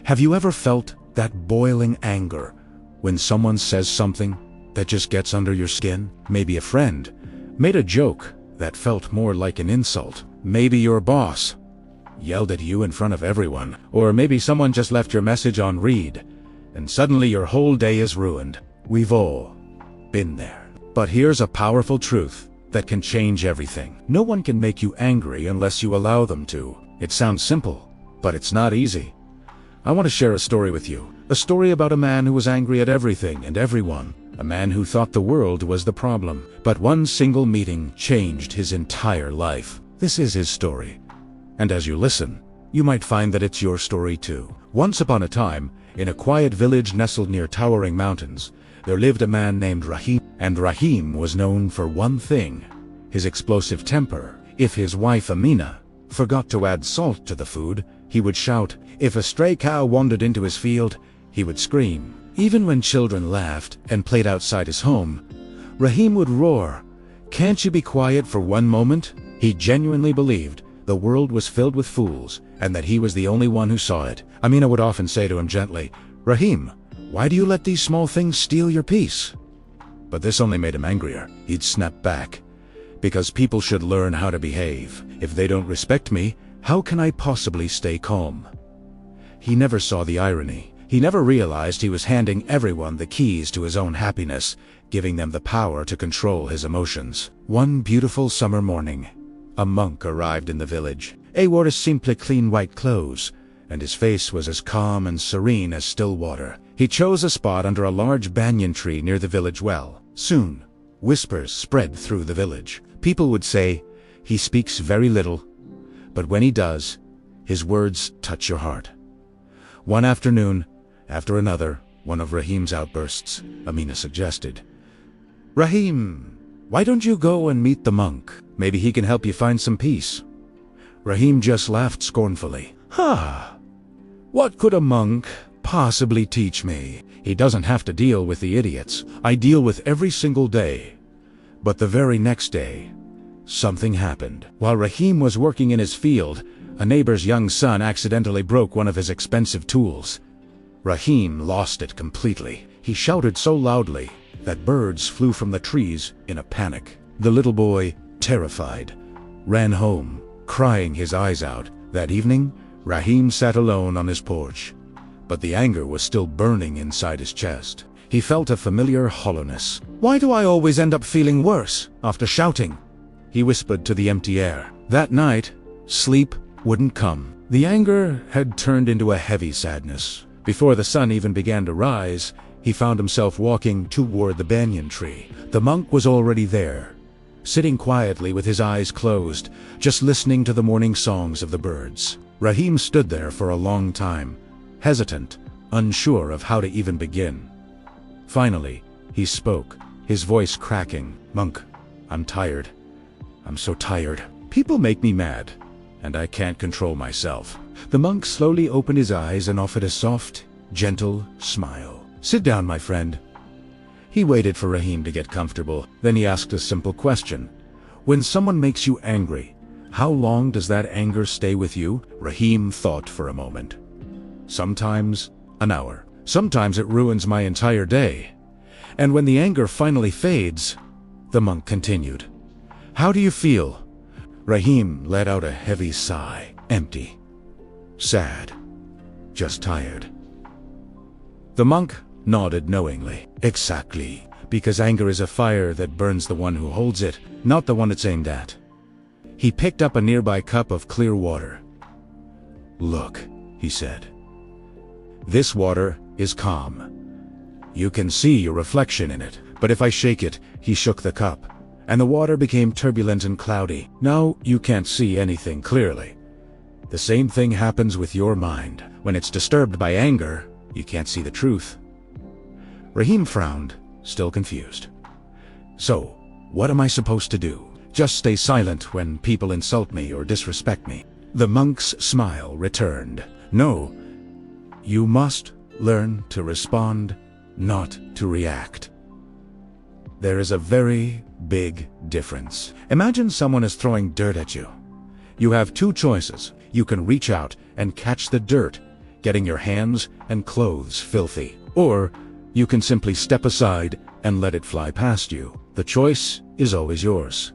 Have you ever felt that boiling anger when someone says something that just gets under your skin? Maybe a friend made a joke that felt more like an insult. Maybe your boss yelled at you in front of everyone. Or maybe someone just left your message on read, and suddenly your whole day is ruined. We've all been there. But here's a powerful truth that can change everything. No one can make you angry unless you allow them to. It sounds simple, but it's not easy. I want to share a story with you. A story about a man who was angry at everything and everyone. A man who thought the world was the problem. But one single meeting changed his entire life. This is his story. And as you listen, you might find that it's your story too. Once upon a time, in a quiet village nestled near towering mountains, there lived a man named Rahim. And Rahim was known for one thing: his explosive temper. If his wife Amina forgot to add salt to the food, he would shout. If a stray cow wandered into his field, he would scream. Even when children laughed and played outside his home, Rahim would roar, "Can't you be quiet for one moment?" He genuinely believed the world was filled with fools and that he was the only one who saw it. Amina would often say to him gently, "Rahim, why do you let these small things steal your peace?" But this only made him angrier. He'd snap back, "Because people should learn how to behave. If they don't respect me, how can I possibly stay calm?" He never saw the irony. He never realized he was handing everyone the keys to his own happiness, giving them the power to control his emotions. One beautiful summer morning, a monk arrived in the village. He wore his simple clean white clothes, and his face was as calm and serene as still water. He chose a spot under a large banyan tree near the village well. Soon, whispers spread through the village. People would say, "He speaks very little, but when he does, his words touch your heart." One afternoon, after another, one of Rahim's outbursts, Amina suggested, "Rahim, why don't you go and meet the monk? Maybe he can help you find some peace." Rahim just laughed scornfully. What could a monk possibly teach me? He doesn't have to deal with the idiots I deal with every single day." But the very next day, something happened. While Rahim was working in his field, a neighbor's young son accidentally broke one of his expensive tools. Rahim lost it completely. He shouted so loudly that birds flew from the trees in a panic. The little boy, terrified, ran home, crying his eyes out. That evening, Rahim sat alone on his porch, but the anger was still burning inside his chest. He felt a familiar hollowness. "Why do I always end up feeling worse after shouting?" he whispered to the empty air. That night, sleep wouldn't come. The anger had turned into a heavy sadness. Before the sun even began to rise, he found himself walking toward the banyan tree. The monk was already there, sitting quietly with his eyes closed, just listening to the morning songs of the birds. Rahim stood there for a long time, hesitant, unsure of how to even begin. Finally, he spoke, his voice cracking. "Monk, I'm tired. I'm so tired. People make me mad, and I can't control myself." The monk slowly opened his eyes and offered a soft, gentle smile. "Sit down, my friend." He waited for Rahim to get comfortable. Then he asked a simple question. "When someone makes you angry, how long does that anger stay with you?" Rahim thought for a moment. "Sometimes an hour. Sometimes it ruins my entire day. And when the anger finally fades," the monk continued. "How do you feel?" Rahim let out a heavy sigh. Empty. Sad. Just tired. The monk nodded knowingly. "Exactly. Because anger is a fire that burns the one who holds it, not the one it's aimed at." He picked up a nearby cup of clear water. "Look," he said. "This water is calm. You can see your reflection in it. But if I shake it," he shook the cup, and the water became turbulent and cloudy. "Now you can't see anything clearly. The same thing happens with your mind. When it's disturbed by anger, you can't see the truth." Rahim frowned, still confused. "So, what am I supposed to do? Just stay silent when people insult me or disrespect me?" The monk's smile returned. "No, you must learn to respond, not to react. There is a very big difference. Imagine someone is throwing dirt at you. You have two choices. You can reach out and catch the dirt, getting your hands and clothes filthy. Or you can simply step aside and let it fly past you. The choice is always yours.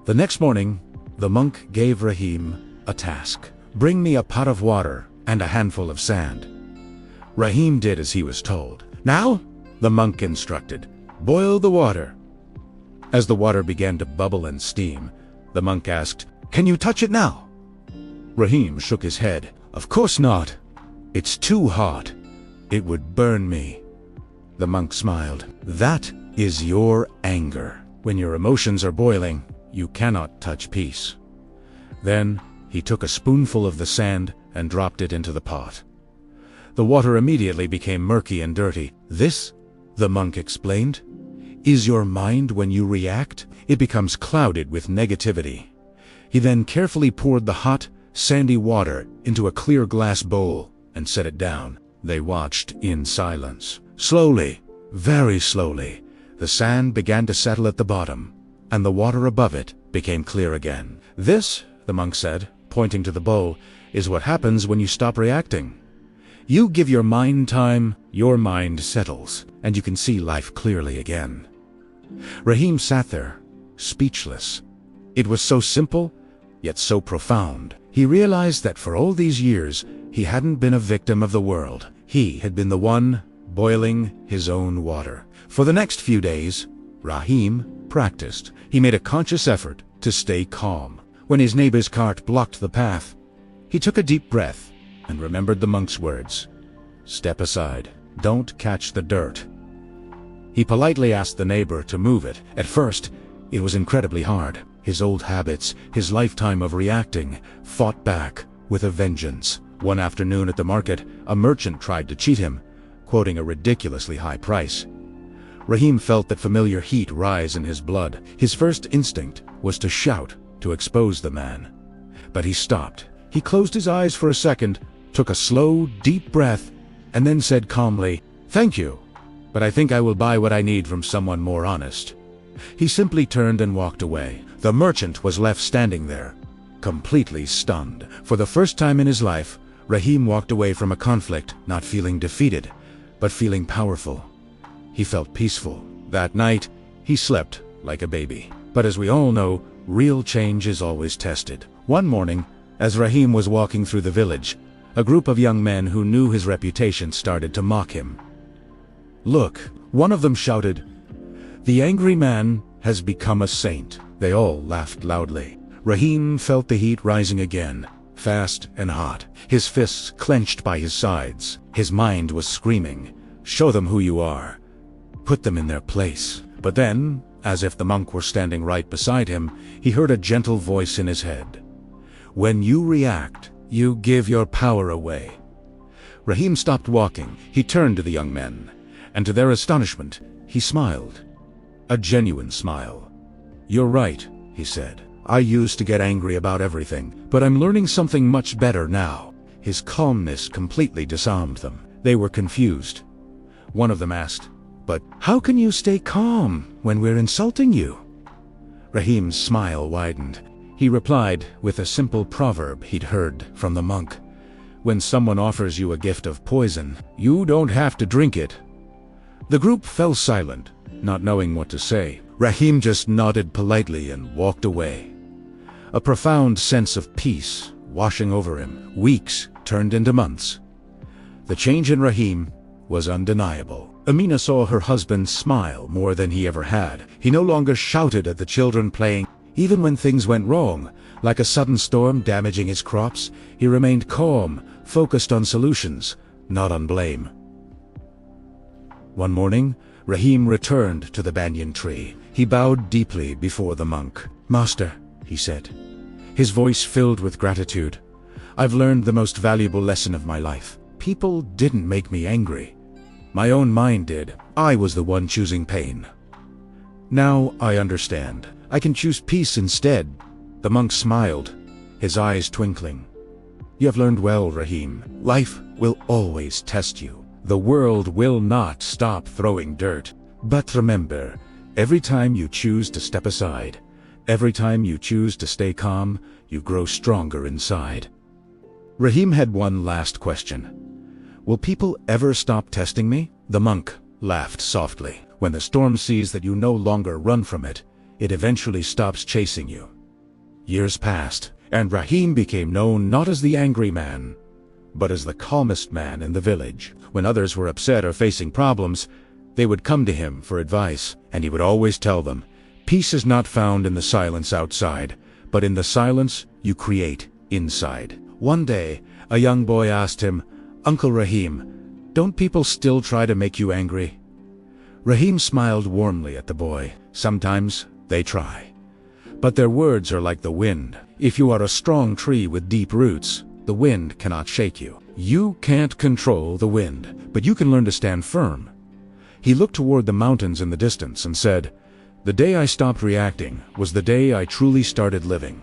The next morning, the monk gave Rahim a task. Bring me a pot of water and a handful of sand. Rahim did as he was told. Now, the monk instructed, boil the water. As the water began to bubble and steam, the monk asked, Can you touch it now? Rahim shook his head. Of course not. It's too hot. It would burn me. The monk smiled. That is your anger. When your emotions are boiling, you cannot touch peace. Then he took a spoonful of the sand and dropped it into the pot. The water immediately became murky and dirty. This, the monk explained, is your mind when you react. It becomes clouded with negativity. He then carefully poured the hot, sandy water into a clear glass bowl and set it down. They watched in silence. Slowly, very slowly, the sand began to settle at the bottom, and the water above it became clear again. This, the monk said, pointing to the bowl, is what happens when you stop reacting. You give your mind time, your mind settles, and you can see life clearly again. Rahim sat there, speechless. It was so simple, yet so profound. He realized that for all these years, he hadn't been a victim of the world. He had been the one boiling his own water. For the next few days, Rahim practiced. He made a conscious effort to stay calm. When his neighbor's cart blocked the path, he took a deep breath and remembered the monk's words. Step aside. Don't catch the dirt. He politely asked the neighbor to move it. At first, it was incredibly hard. His old habits, his lifetime of reacting, fought back with a vengeance. One afternoon at the market, a merchant tried to cheat him, quoting a ridiculously high price. Rahim felt that familiar heat rise in his blood. His first instinct was to shout to expose the man. But he stopped. He closed his eyes for a second, took a slow, deep breath, and then said calmly, Thank you, but I think I will buy what I need from someone more honest. He simply turned and walked away. The merchant was left standing there, completely stunned. For the first time in his life, Rahim walked away from a conflict, not feeling defeated, but feeling powerful. He felt peaceful. That night, he slept like a baby. But as we all know, real change is always tested. One morning, as Rahim was walking through the village, a group of young men who knew his reputation started to mock him. Look, one of them shouted, The angry man has become a saint. They all laughed loudly. Rahim felt the heat rising again, fast and hot. His fists clenched by his sides. His mind was screaming, Show them who you are. Put them in their place. But then, as if the monk were standing right beside him, he heard a gentle voice in his head. When you react, you give your power away. Rahim stopped walking. He turned to the young men, and to their astonishment, he smiled. A genuine smile. You're right, he said. I used to get angry about everything, but I'm learning something much better now. His calmness completely disarmed them. They were confused. One of them asked, But how can you stay calm when we're insulting you? Rahim's smile widened. He replied with a simple proverb he'd heard from the monk. When someone offers you a gift of poison, you don't have to drink it. The group fell silent, not knowing what to say. Rahim just nodded politely and walked away. A profound sense of peace washing over him. Weeks turned into months. The change in Rahim was undeniable. Amina saw her husband smile more than he ever had. He no longer shouted at the children playing. Even when things went wrong, like a sudden storm damaging his crops, he remained calm, focused on solutions, not on blame. One morning, Rahim returned to the banyan tree. He bowed deeply before the monk. Master, he said, his voice filled with gratitude, I've learned the most valuable lesson of my life. People didn't make me angry. My own mind did. I was the one choosing pain. Now I understand. I can choose peace instead. The monk smiled, his eyes twinkling. You have learned well, Rahim. Life will always test you. The world will not stop throwing dirt. But remember, every time you choose to step aside, every time you choose to stay calm, you grow stronger inside. Rahim had one last question. Will people ever stop testing me? The monk laughed softly. When the storm sees that you no longer run from it, it eventually stops chasing you. Years passed, and Rahim became known not as the angry man, but as the calmest man in the village. When others were upset or facing problems, they would come to him for advice, and he would always tell them, "Peace is not found in the silence outside, but in the silence you create inside." One day, a young boy asked him, "Uncle Rahim, don't people still try to make you angry?" Rahim smiled warmly at the boy. "Sometimes they try. But their words are like the wind. If you are a strong tree with deep roots, the wind cannot shake you. You can't control the wind, but you can learn to stand firm." He looked toward the mountains in the distance and said, "The day I stopped reacting was the day I truly started living."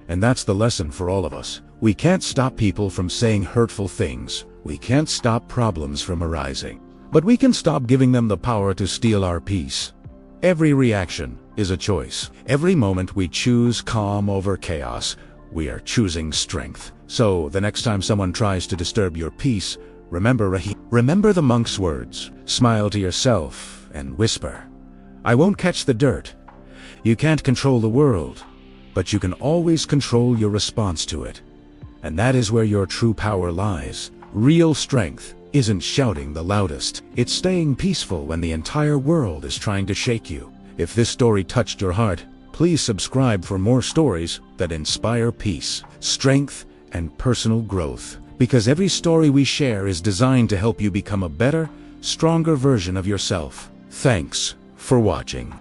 And that's the lesson for all of us. We can't stop people from saying hurtful things. We can't stop problems from arising. But we can stop giving them the power to steal our peace. Every reaction is a choice. Every moment we choose calm over chaos, we are choosing strength. So, the next time someone tries to disturb your peace, remember the monk's words. Smile to yourself and whisper, "I won't catch the dirt." You can't control the world, but you can always control your response to it. And that is where your true power lies. Real strength isn't shouting the loudest. It's staying peaceful when the entire world is trying to shake you. If this story touched your heart, please subscribe for more stories that inspire peace, strength, and personal growth. Because every story we share is designed to help you become a better, stronger version of yourself. Thanks for watching.